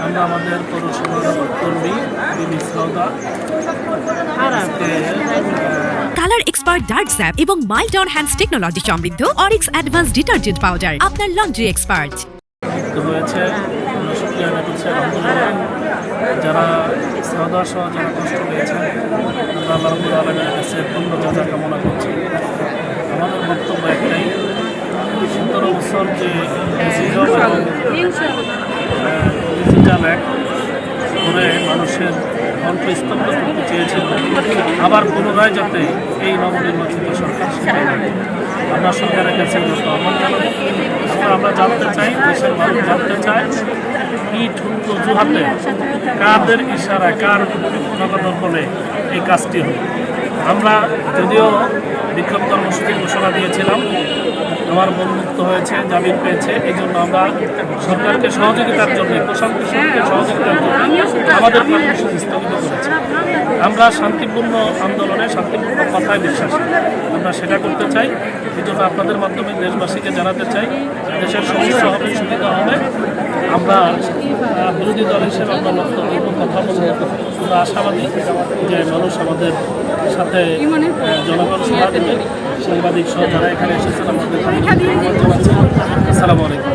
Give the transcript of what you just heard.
আমরা আমাদের পৌরসভার কর্মী কালার এক্সপার্ট ডার্ক স্যাপ এবং মাইল্ড অন হ্যান্ডস টেকনোলজি সমৃদ্ধ অরিক্স অ্যাডভান্স ডিটারজেন্ট পাউডার আপনার লন্ড্রি এক্সপার্ট হয়েছে। যারা শ্রদ্ধা সহ যারা কষ্ট পেয়েছেন আমরা আল্লাহ রাব্বুল আলামিনের কাছে পূর্ণ যাজা কামনা করছি। আমাদের বক্তব্য একটাই, 17 বছর যে ডিজিটাল অ্যাক্ট করে মানুষের কণ্ঠ স্তব্ধ করতে চেয়েছিল, আবার পুনরায় যাতে এই নবনির্বাচিত সরকার সেটাই থাকে। আমরা সরকারের কাছে আহ্বান জানাবো। আমরা জানতে চাই, দেশের মানুষ জানতে চায় কি ঠুনকো অজুহাতে কাদের ইশারায় কার নগদর বলে এই কাজটি হল। আমরা যদিও বিক্ষোভ কর্মসূচি ঘোষণা দিয়েছিলাম, আমার বন্ধুত্ব হয়েছে, জামিন পেয়েছে, এই জন্য আমরা সরকারকে সহযোগিতার জন্য, প্রশান্ত সরকারকে সহযোগিতার জন্য আমাদের কর্মসূচি স্থগিত করেছি। আমরা শান্তিপূর্ণ আন্দোলনে, শান্তিপূর্ণ কথায় বিশ্বাসী, আমরা সেটা করতে চাই। এই জন্য আপনাদের মাধ্যমে দেশবাসীকে জানাতে চাই, দেশের সমস্যা হবে, সুবিধা হবে। আমরা বিরোধী দল হিসেবে আমরা লক্ষ্য কথা বলবো। আমরা আশাবাদী যে মানুষ আমাদের সাথে জনগণ সাথে সাংবাদিক সহ যারা এখানে এসেছেন আমাদের আসসালামু আলাইকুম।